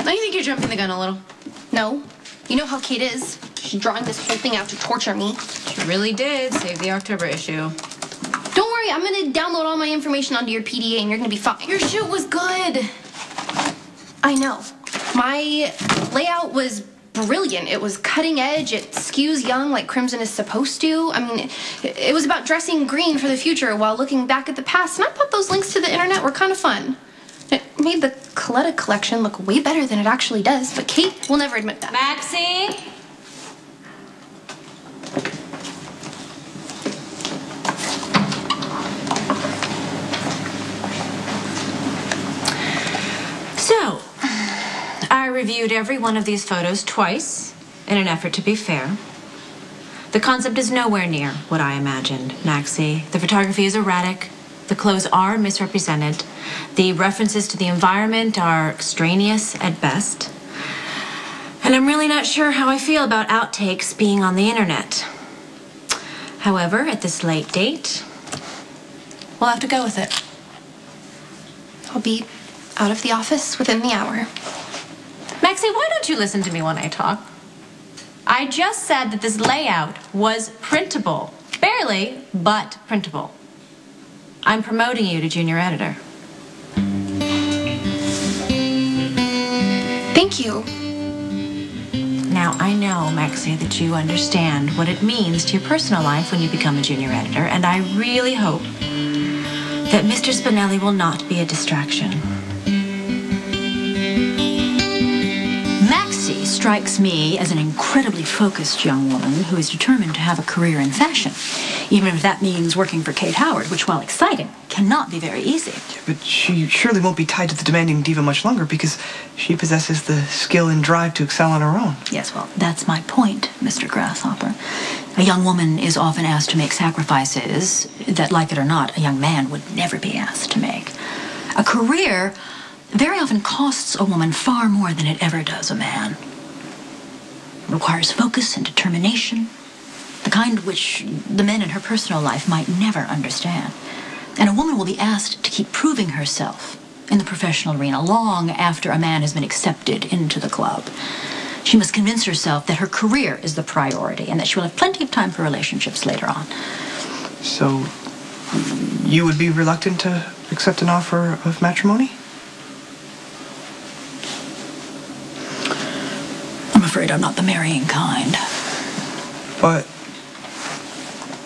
I think you're jumping the gun a little. No. You know how Kate is. She's drawing this whole thing out to torture me. She really did save the October issue. Don't worry, I'm gonna download all my information onto your PDA and you're gonna be fine. Your shoot was good. I know. My layout was brilliant. It was cutting edge. It skews young like Crimson is supposed to. I mean, it was about dressing green for the future while looking back at the past. And I thought those links to the internet were kind of fun. It made the Coletta collection look way better than it actually does, but Kate will never admit that. Maxie? So, I reviewed every one of these photos twice in an effort to be fair. The concept is nowhere near what I imagined, Maxie. The photography is erratic. The clothes are misrepresented. The references to the environment are extraneous at best. And I'm really not sure how I feel about outtakes being on the internet. However, at this late date, we'll have to go with it. I'll be out of the office within the hour. Maxie, why don't you listen to me when I talk? I just said that this layout was printable. Barely, but printable. I'm promoting you to junior editor. Thank you. Now, I know, Maxie, that you understand what it means to your personal life when you become a junior editor, and I really hope that Mr. Spinelli will not be a distraction. Maxie strikes me as an incredibly focused young woman who is determined to have a career in fashion, even if that means working for Kate Howard, which, while exciting, cannot be very easy. Yeah, but she surely won't be tied to the demanding diva much longer because she possesses the skill and drive to excel on her own. Yes, well, that's my point, Mr. Grasshopper. A young woman is often asked to make sacrifices that, like it or not, a young man would never be asked to make. A career very often costs a woman far more than it ever does a man. It requires focus and determination, the kind which the men in her personal life might never understand. And a woman will be asked to keep proving herself in the professional arena long after a man has been accepted into the club. She must convince herself that her career is the priority and that she will have plenty of time for relationships later on. So, you would be reluctant to accept an offer of matrimony? I'm afraid I'm not the marrying kind. But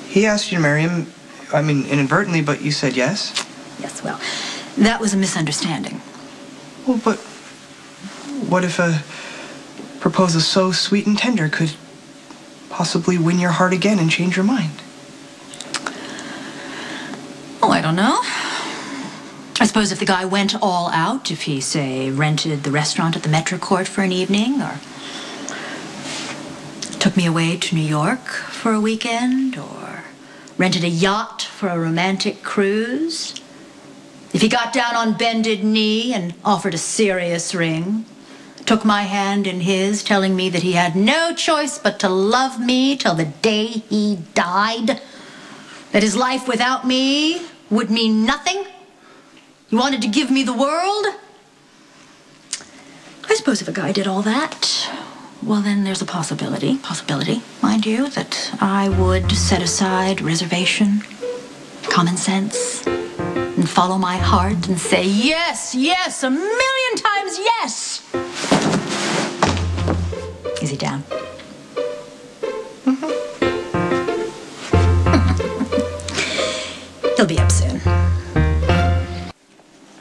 he asked you to marry him, I mean, inadvertently, but you said yes? Yes, well, that was a misunderstanding. Well, but what if a proposal so sweet and tender could possibly win your heart again and change your mind? Oh, I don't know. I suppose if the guy went all out, if he, say, rented the restaurant at the Metrocourt for an evening, or took me away to New York for a weekend, or rented a yacht for a romantic cruise, if he got down on bended knee and offered a serious ring, took my hand in his, telling me that he had no choice but to love me till the day he died, that his life without me would mean nothing. He wanted to give me the world. I suppose if a guy did all that, well, then there's a possibility, mind you, that I would set aside reservation, common sense, and follow my heart and say, yes, yes, a million times yes. Is he down? He'll be up soon.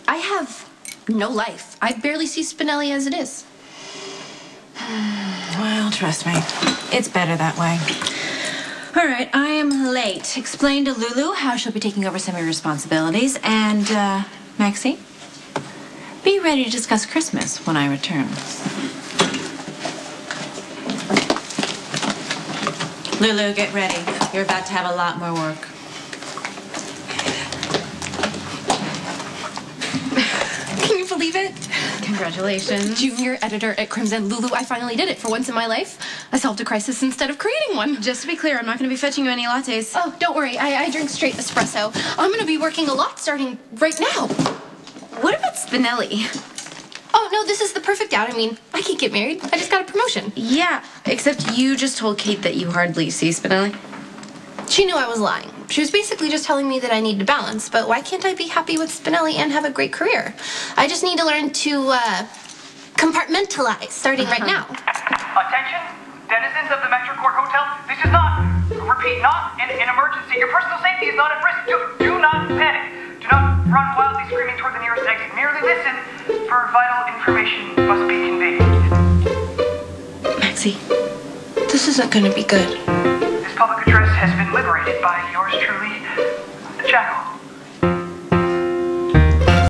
I have no life. I barely see Spinelli as it is. Well, trust me, it's better that way. All right, I am late. Explain to Lulu how she'll be taking over some of your responsibilities. And, Maxie, be ready to discuss Christmas when I return. Lulu, get ready. You're about to have a lot more work. Can you believe it? Congratulations. Junior editor at Crimson. Lulu, I finally did it. For once in my life, I solved a crisis instead of creating one. Just to be clear, I'm not going to be fetching you any lattes. Oh, don't worry. I drink straight espresso. I'm going to be working a lot starting right now. What about Spinelli? Oh, Oh, no, this is the perfect out. I mean, I can't get married. I just got a promotion. Yeah, except you just told Kate that you hardly see Spinelli. She knew I was lying. She was basically just telling me that I need to balance, but why can't I be happy with Spinelli and have a great career? I just need to learn to, compartmentalize starting right now. Attention, denizens of the Metro Court Hotel. This is not, repeat, not an emergency. Your personal safety is not at risk. Do not panic. Do not run wildly screaming toward the nearest exit. Merely listen, for vital information must be conveyed. Maxie, this isn't gonna be good. This public address has been liberated by yours truly,